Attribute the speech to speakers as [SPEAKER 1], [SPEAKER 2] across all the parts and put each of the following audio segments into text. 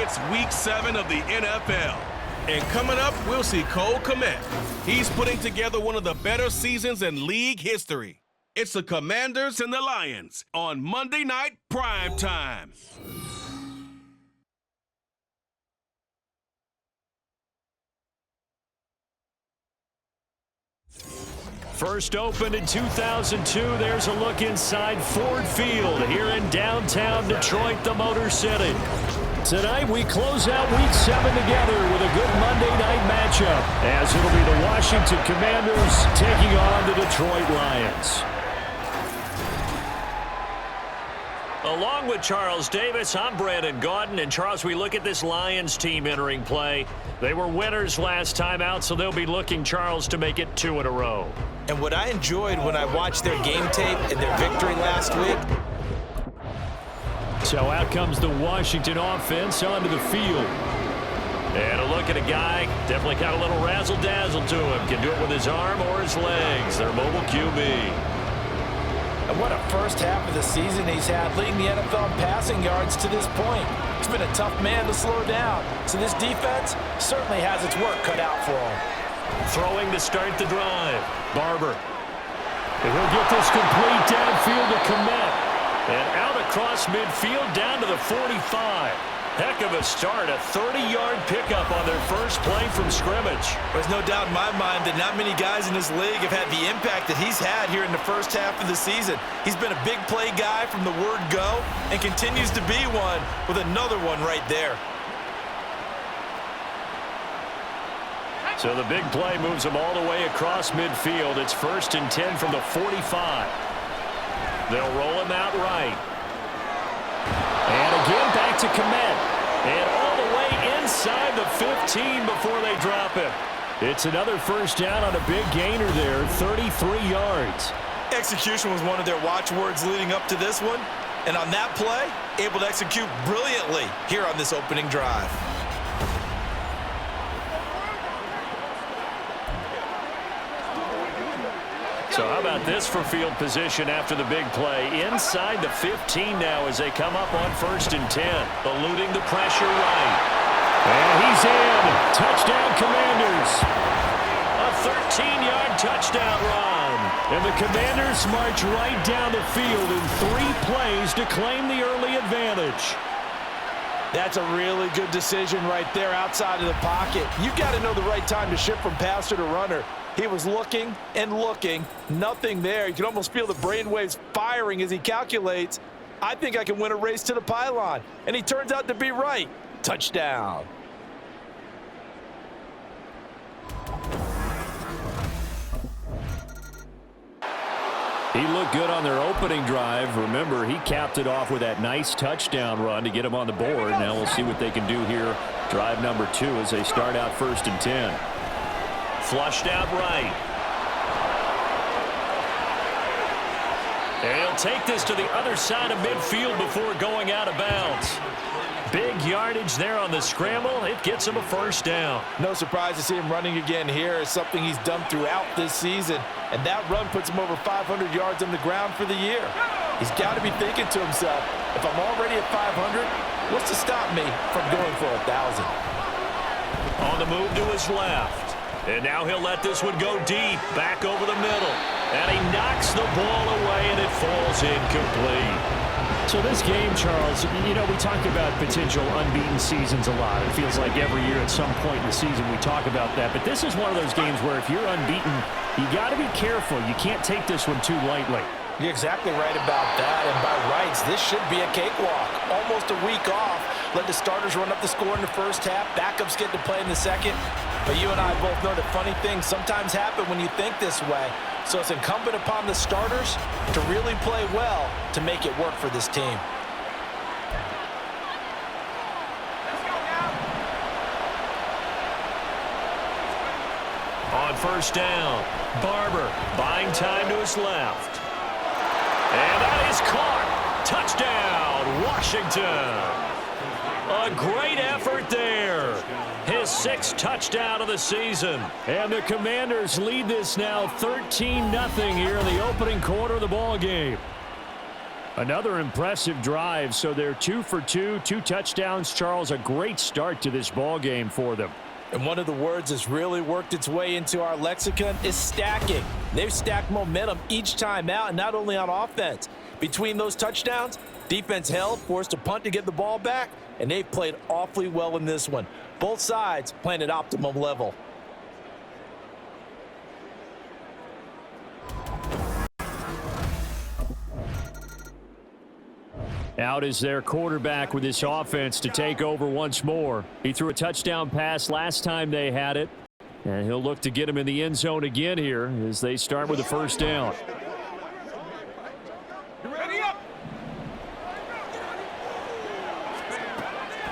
[SPEAKER 1] It's Week 7 of the NFL. And coming up, we'll see Cole Kmet. He's putting together one of the better seasons in league history. It's the Commanders and the Lions on Monday Night Prime Time.
[SPEAKER 2] First opened in 2002, there's a look inside Ford Field here in downtown Detroit, the Motor City. Tonight we close out Week 7 together with a good Monday night matchup, as it'll be the Washington Commanders taking on the Detroit Lions. Along with Charles Davis, I'm Brandon Gaudin. And Charles, we look at this Lions team entering play. They were winners last time out, so they'll be looking, Charles, to make it 2 in a row.
[SPEAKER 3] And what I enjoyed when I watched their game tape and their victory last week.
[SPEAKER 2] So out comes the Washington offense onto the field. And a look at a guy, definitely got a little razzle-dazzle to him. Can do it with his arm or his legs. Their mobile QB.
[SPEAKER 3] And what a first half of the season he's had, leading the NFL in passing yards to this point. He's been a tough man to slow down. So this defense certainly has its work cut out for him.
[SPEAKER 2] Throwing to start the drive. Barber. And he'll get this complete downfield to Kmet. And out across midfield down to the 45. Heck of a start, a 30-yard pickup on their first play from scrimmage.
[SPEAKER 3] There's no doubt in my mind that not many guys in this league have had the impact that he's had here in the first half of the season. He's been a big play guy from the word go and continues to be one with another one right there.
[SPEAKER 2] So the big play moves them all the way across midfield. It's 1st and 10 from the 45. They'll roll him out right. And again back to Kmet. And all the way inside the 15 before they drop him. It's another first down on a big gainer there, 33 yards.
[SPEAKER 3] Execution was one of their watchwords leading up to this one. And on that play, able to execute brilliantly here on this opening drive.
[SPEAKER 2] So how about this for field position after the big play? Inside the 15 now as they come up on 1st and 10. Eluding the pressure right. And he's in. Touchdown Commanders. A 13-yard touchdown run. And the Commanders march right down the field in 3 plays to claim the early advantage.
[SPEAKER 3] That's a really good decision right there outside of the pocket. You've got to know the right time to shift from passer to runner. He was looking and looking, nothing there. You can almost feel the brainwaves firing as he calculates, I think I can win a race to the pylon. And he turns out to be right. Touchdown.
[SPEAKER 2] He looked good on their opening drive. Remember, he capped it off with that nice touchdown run to get him on the board. Now we'll see what they can do here. Drive number 2 as they start out 1st and 10. Flushed out right. And he'll take this to the other side of midfield before going out of bounds. Big yardage there on the scramble. It gets him a first down.
[SPEAKER 3] No surprise to see him running again here. It's something he's done throughout this season. And that run puts him over 500 yards on the ground for the year. He's got to be thinking to himself, if I'm already at 500, what's to stop me from going for 1,000?
[SPEAKER 2] On the move to his left. And now he'll let this one go deep, back over the middle. And he knocks the ball away, and it falls incomplete.
[SPEAKER 4] So this game, Charles, you know, we talk about potential unbeaten seasons a lot. It feels like every year at some point in the season we talk about that. But this is one of those games where if you're unbeaten, you got to be careful. You can't take this one too lightly.
[SPEAKER 3] You're exactly right about that. And by rights, this should be a cakewalk. Almost a week off. Let the starters run up the score in the first half. Backups get to play in the second. But you and I both know that funny things sometimes happen when you think this way. So it's incumbent upon the starters to really play well to make it work for this team.
[SPEAKER 2] On 1st down, Barber buying time to his left. And that is caught. Touchdown, Washington. A great effort there. His 6th touchdown of the season. And the Commanders lead this now 13-0 here in the opening quarter of the ball game.
[SPEAKER 4] Another impressive drive, so they're 2 for 2, 2 touchdowns. Charles, a great start to this ball game for them.
[SPEAKER 3] And one of the words that's really worked its way into our lexicon is stacking. They've stacked momentum each time out, and not only on offense. Between those touchdowns, defense held, forced a punt to get the ball back, and they've played awfully well in this one. Both sides playing at optimum level.
[SPEAKER 4] Out is their quarterback with this offense to take over once more. He threw a touchdown pass last time they had it, and he'll look to get him in the end zone again here as they start with a first down.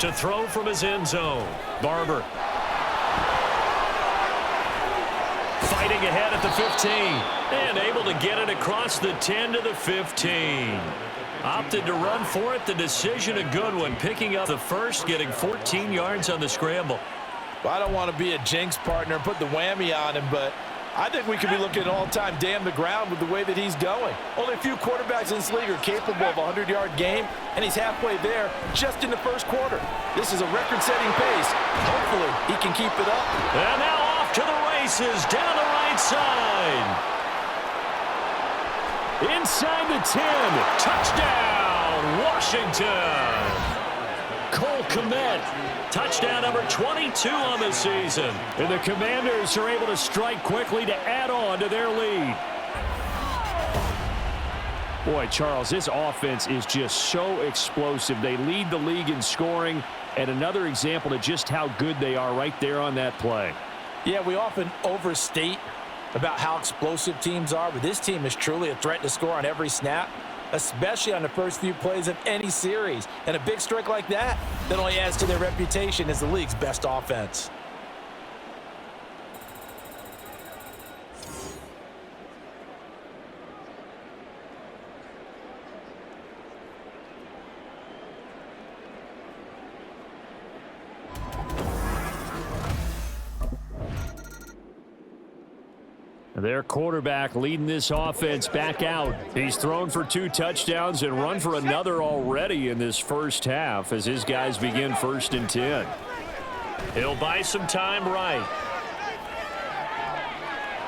[SPEAKER 2] To throw from his end zone, Barber. Fighting ahead at the 15, and able to get it across the 10 to the 15. Opted to run for it. The decision a good one. Picking up the first, getting 14 yards on the scramble.
[SPEAKER 3] Well, I don't want to be a jinx partner and put the whammy on him, but I think we could be looking at an all-time damn the ground with the way that he's going. Only a few quarterbacks in this league are capable of a 100-yard game, and he's halfway there just in the first quarter. This is a record-setting pace. Hopefully, he can keep it up.
[SPEAKER 2] And now off to the races down the right side.
[SPEAKER 4] Inside the 10.
[SPEAKER 2] Touchdown, Washington. Cole Kmet. Touchdown number 22 on the season.
[SPEAKER 4] And the Commanders are able to strike quickly to add on to their lead. Boy, Charles, this offense is just so explosive. They lead the league in scoring, and another example of just how good they are right there on that play.
[SPEAKER 3] Yeah, we often overstate about how explosive teams are, but this team is truly a threat to score on every snap, especially on the first few plays of any series. And a big strike like that only adds to their reputation as the league's best offense.
[SPEAKER 4] Their quarterback leading this offense back out. He's thrown for 2 touchdowns and run for another already in this first half as his guys begin 1st and 10.
[SPEAKER 2] He'll buy some time right.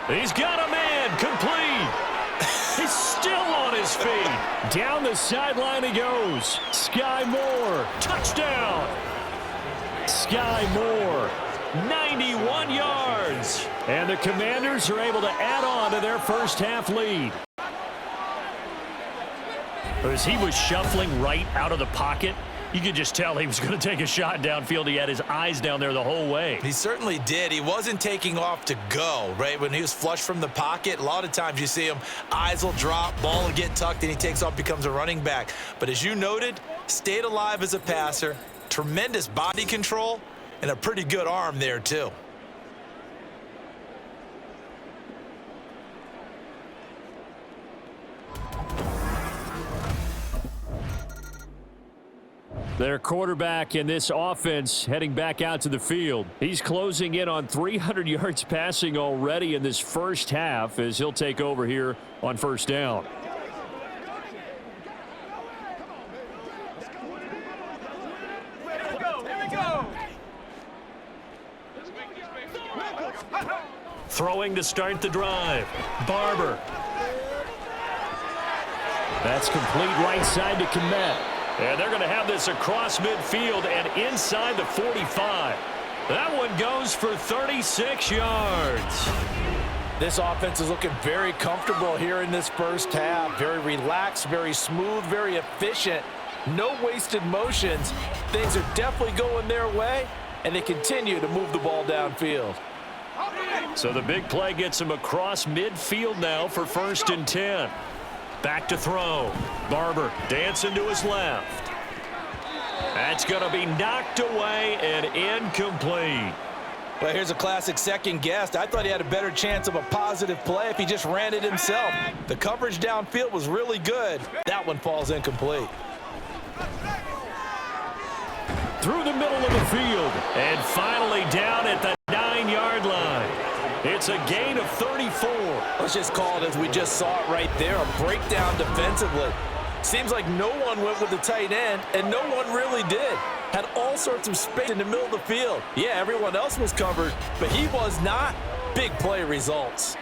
[SPEAKER 2] He's got a man complete. He's still on his feet.
[SPEAKER 4] Down the sideline he goes. Sky Moore.
[SPEAKER 2] Touchdown.
[SPEAKER 4] Sky Moore.
[SPEAKER 2] 91 yards.
[SPEAKER 4] And the Commanders are able to add on to their first half lead.
[SPEAKER 2] As he was shuffling right out of the pocket, you could just tell he was going to take a shot downfield. He had his eyes down there the whole way.
[SPEAKER 3] He certainly did. He wasn't taking off to go, right? When he was flush from the pocket, a lot of times you see him, eyes will drop, ball will get tucked, and he takes off, becomes a running back. But as you noted, stayed alive as a passer, tremendous body control, and a pretty good arm there, too.
[SPEAKER 4] Their quarterback in this offense heading back out to the field. He's closing in on 300 yards passing already in this first half as he'll take over here on 1st down.
[SPEAKER 2] Throwing to start the drive. Barber.
[SPEAKER 4] That's complete right side to Kmet.
[SPEAKER 2] And they're going to have this across midfield and inside the 45. That one goes for 36 yards.
[SPEAKER 3] This offense is looking very comfortable here in this first half. Very relaxed, very smooth, very efficient. No wasted motions. Things are definitely going their way, and they continue to move the ball downfield.
[SPEAKER 2] So the big play gets him across midfield now for 1st and 10. Back to throw. Barber dancing to his left. That's going to be knocked away and incomplete.
[SPEAKER 3] Well, here's a classic second guess. I thought he had a better chance of a positive play if he just ran it himself. The coverage downfield was really good. That one falls incomplete.
[SPEAKER 2] Through the middle of the field. And finally down at the 9-yard line. It's a gain of 34.
[SPEAKER 3] Let's just call it as we just saw it right there, a breakdown defensively. Seems like no one went with the tight end, and no one really did. Had all sorts of space in the middle of the field. Yeah, everyone else was covered, but he was not. Big play results.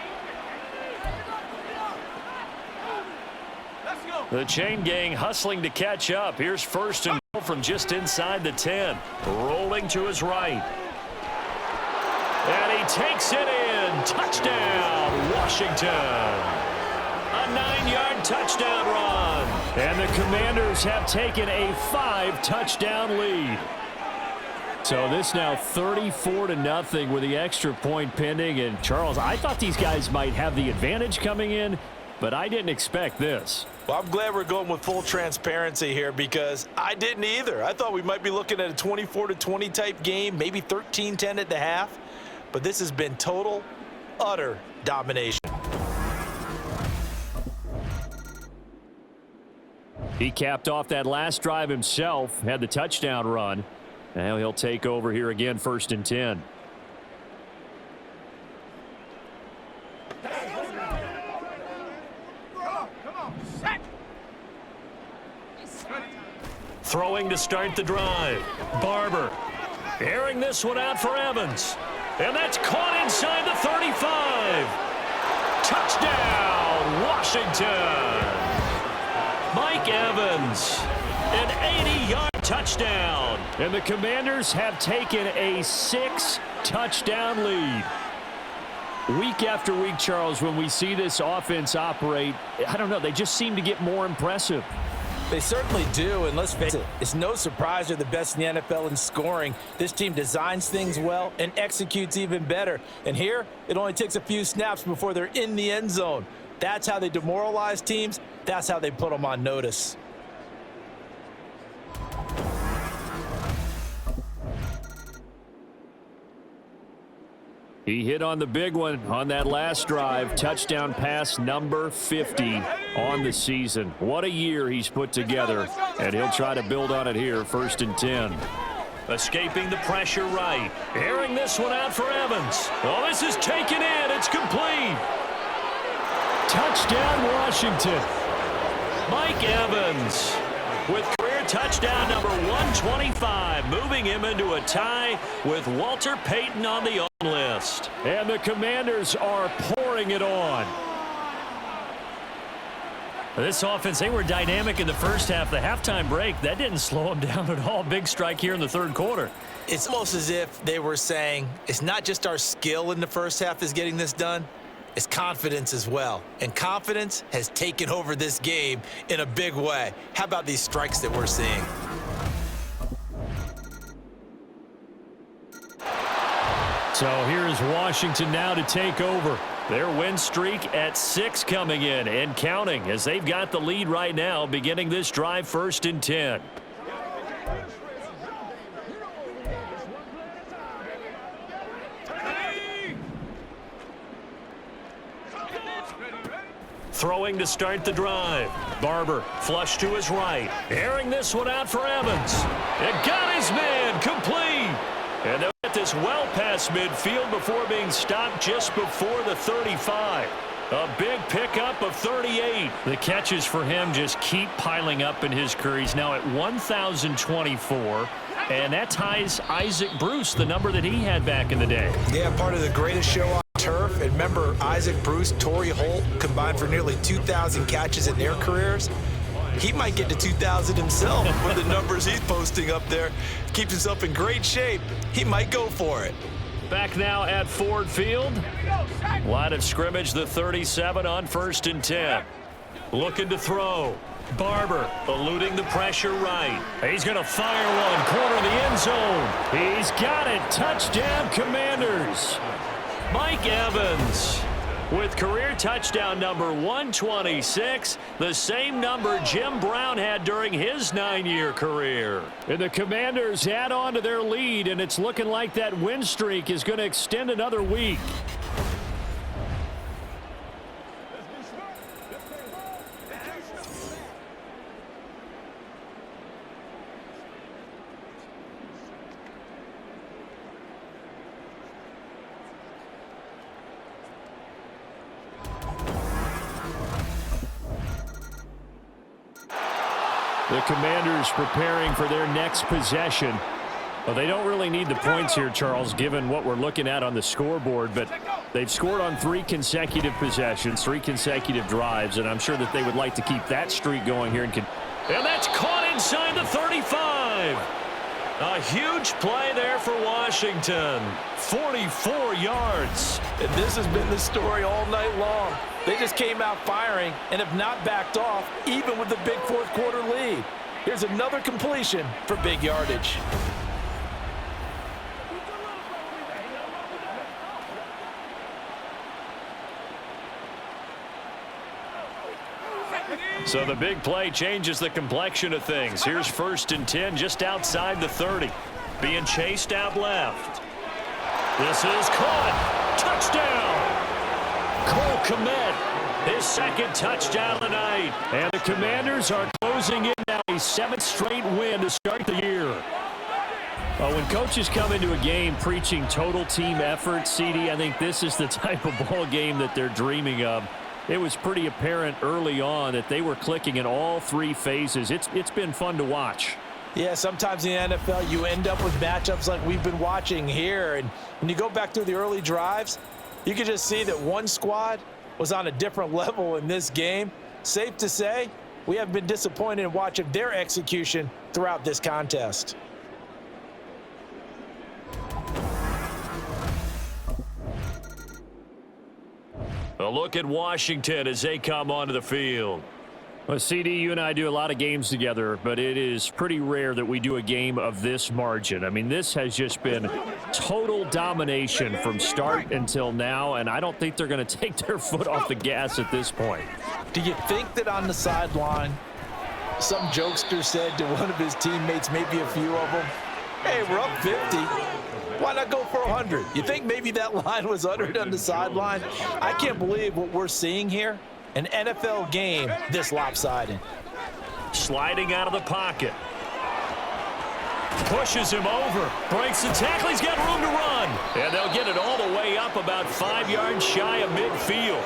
[SPEAKER 2] The chain gang hustling to catch up. Here's first and goal from just inside the 10. Rolling to his right. And he takes it in. Touchdown, Washington. A 9-yard touchdown run. And the Commanders have taken a 5-touchdown lead. So this now 34-0 with the extra point pending. And Charles, I thought these guys might have the advantage coming in, but I didn't expect this.
[SPEAKER 3] Well, I'm glad we're going with full transparency here because I didn't either. I thought we might be looking at a 24-20 type game, maybe 13-10 at the half. But this has been total, utter domination.
[SPEAKER 2] He capped off that last drive himself, had the touchdown run. Now he'll take over here again, first and 10. Throwing to start the drive. Barber airing this one out for Evans. And that's caught inside the 35. Touchdown, Washington. Mike Evans, an 80-yard touchdown. And the Commanders have taken a 6-touchdown lead. Week after week, Charles, when we see this offense operate, I don't know, they just seem to get more impressive.
[SPEAKER 3] They certainly do, and let's face it, it's no surprise they're the best in the NFL in scoring. This team designs things well and executes even better. And here, it only takes a few snaps before they're in the end zone. That's how they demoralize teams. That's how they put them on notice.
[SPEAKER 2] He hit on the big one on that last drive. Touchdown pass number 50 on the season. What a year he's put together, and he'll try to build on it here, first and 10. Escaping the pressure right. Airing this one out for Evans. Oh, this is taken in. It's complete. Touchdown, Washington. Mike Evans with career touchdown number 125, moving him into a tie with Walter Payton on the list. And the Commanders are pouring it on. This offense, they were dynamic in the first half. The halftime break, that didn't slow them down at all. Big strike here in the third quarter.
[SPEAKER 3] It's almost as if they were saying, it's not just our skill in the first half that's getting this done, it's confidence as well. And confidence has taken over this game in a big way. How about these strikes that we're seeing?
[SPEAKER 2] So here's Washington now to take over. Their win streak at 6 coming in and counting as they've got the lead right now, beginning this drive, first and 10. Throwing to start the drive. Barber flush to his right. Airing this one out for Evans. It got his man complete. And they'll get this well past midfield before being stopped just before the 35. A big pickup of 38. The catches for him just keep piling up in his career. He's now at 1,024. And that ties Isaac Bruce, the number that he had back in the day.
[SPEAKER 3] Yeah, part of the greatest show on turf. And remember, Isaac Bruce, Torrey Holt combined for nearly 2,000 catches in their careers. He might get to 2,000 himself with the numbers he's posting up there. Keeps himself in great shape. He might go for it.
[SPEAKER 2] Back now at Ford Field. Line of scrimmage, the 37 on first and 10. Looking to throw. Barber eluding the pressure right. He's going to fire one, corner of the end zone. He's got it. Touchdown, Commanders. Mike Evans with career touchdown number 126, the same number Jim Brown had during his 9-year career. And the Commanders add on to their lead, and it's looking like that win streak is going to extend another week.
[SPEAKER 4] The Commanders preparing for their next possession. Well, they don't really need the points here, Charles, given what we're looking at on the scoreboard, but they've scored on 3 consecutive possessions, 3 consecutive drives, and I'm sure that they would like to keep that streak going here. And that's caught inside the 35. A huge play there for Washington. 44 yards.
[SPEAKER 3] And this has been the story all night long. They just came out firing and have not backed off, even with the big fourth-quarter lead. Here's another completion for big yardage.
[SPEAKER 2] So the big play changes the complexion of things. Here's 1st and 10 just outside the 30. Being chased out left. This is caught. Touchdown. Cole Kmet, his 2nd touchdown of the night.
[SPEAKER 4] And the Commanders are closing in now a 7th straight win to start the year. Well, when coaches come into a game preaching total team effort, CD, I think this is the type of ball game that they're dreaming of. It was pretty apparent early on that they were clicking in all 3 phases. It's been fun to watch.
[SPEAKER 3] Yeah, sometimes in the NFL you end up with matchups like we've been watching here. And when you go back through the early drives, you can just see that one squad was on a different level in this game. Safe to say, we have been disappointed in watching their execution throughout this contest.
[SPEAKER 2] A look at Washington as they come onto the field.
[SPEAKER 4] Well, CD, you and I do a lot of games together, but it is pretty rare that we do a game of this margin. I mean, this has just been total domination from start until now, and I don't think they're going to take their foot off the gas at this point.
[SPEAKER 3] Do you think that on the sideline, some jokester said to one of his teammates, maybe a few of them, hey, we're up 50. Why not go for 100? You think maybe that line was uttered on the sideline? I can't believe what we're seeing here. An NFL game this lopsided.
[SPEAKER 2] Sliding out of the pocket. Pushes him over. Breaks the tackle. He's got room to run. And they'll get it all the way up about 5 yards shy of midfield.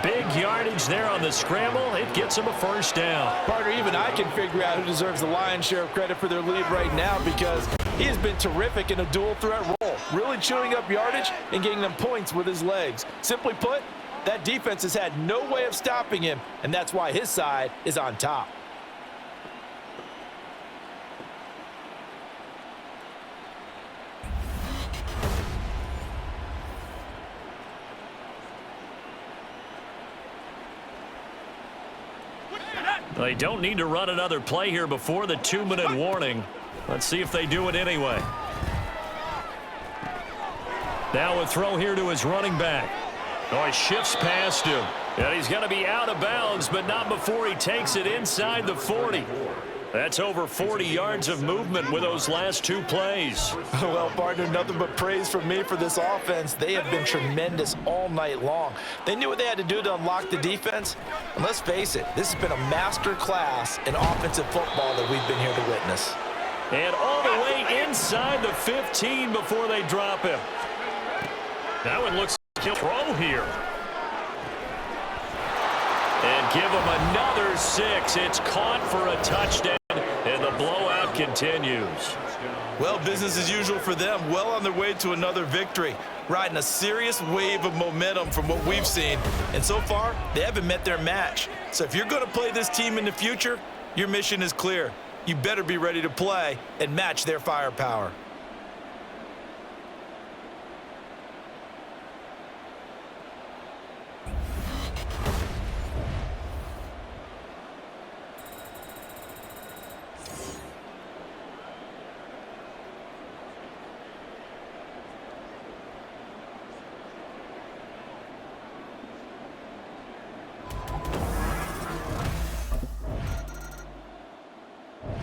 [SPEAKER 2] Big yardage there on the scramble. It gets him a 1st down.
[SPEAKER 3] Partner, even I can figure out who deserves the lion's share of credit for their lead right now, because he has been terrific in a dual threat role, really chewing up yardage and getting them points with his legs. Simply put, that defense has had no way of stopping him, and that's why his side is on top.
[SPEAKER 2] They don't need to run another play here before the 2-minute warning. Let's see if they do it anyway. Now a throw here to his running back. Oh, he shifts past him. And he's going to be out of bounds, but not before he takes it inside the 40. That's over 40 yards of movement with those last 2 plays.
[SPEAKER 3] Well, partner, nothing but praise from me for this offense. They have been tremendous all night long. They knew what they had to do to unlock the defense. And let's face it, this has been a master class in offensive football that we've been here to witness.
[SPEAKER 2] And all the way inside the 15 before they drop him. Now it looks like he'll throw here. And give him another 6. It's caught for a touchdown, and the blowout continues.
[SPEAKER 3] Well, business as usual for them. Well on their way to another victory. Riding a serious wave of momentum from what we've seen. And so far, they haven't met their match. So if you're going to play this team in the future, your mission is clear. You better be ready to play and match their firepower.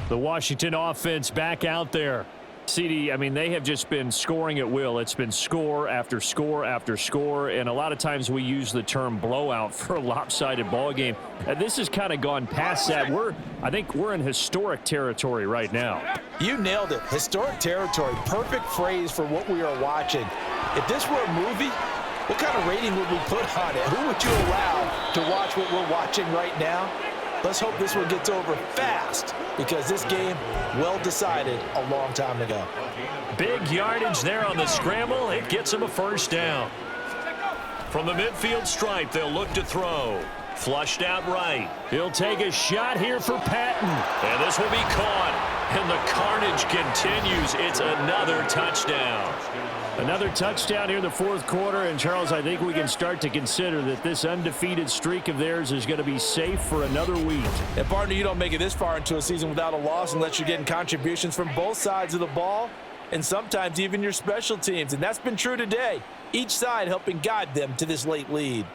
[SPEAKER 4] The Washington offense back out there. CD, I mean, they have just been scoring at will. It's been score after score after score, and a lot of times we use the term blowout for a lopsided ball game. This has kind of gone past that. I think we're in historic territory right now.
[SPEAKER 3] You nailed it. Historic territory. Perfect phrase for what we are watching. If this were a movie, what kind of rating would we put on it? Who would you allow to watch what we're watching right now? Let's hope this one gets over fast because this game well decided a long time ago.
[SPEAKER 2] Big yardage there on the scramble. It gets him a first down. From the midfield stripe, they'll look to throw. Flushed out right.
[SPEAKER 4] He'll take a shot here for Patton.
[SPEAKER 2] And this will be caught. And the carnage continues. It's another touchdown.
[SPEAKER 4] Another touchdown here in the fourth quarter. And, Charles, I think we can start to consider that this undefeated streak of theirs is going to be safe for another week.
[SPEAKER 3] And, partner, you don't make it this far into a season without a loss unless you're getting contributions from both sides of the ball and sometimes even your special teams. And that's been true today. Each side helping guide them to this late lead.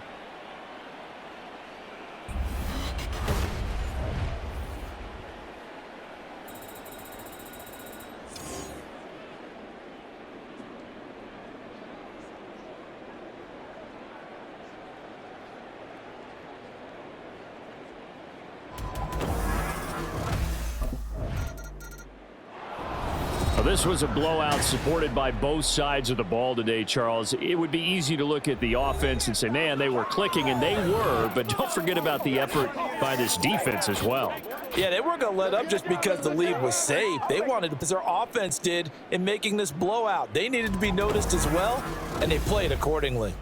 [SPEAKER 4] This was a blowout supported by both sides of the ball today, Charles. It would be easy to look at the offense and say, man, they were clicking, and they were, but don't forget about the effort by this defense as well.
[SPEAKER 3] Yeah, they weren't going to let up just because the lead was safe. They wanted to, as their offense did, in making this blowout. They needed to be noticed as well, and they played accordingly.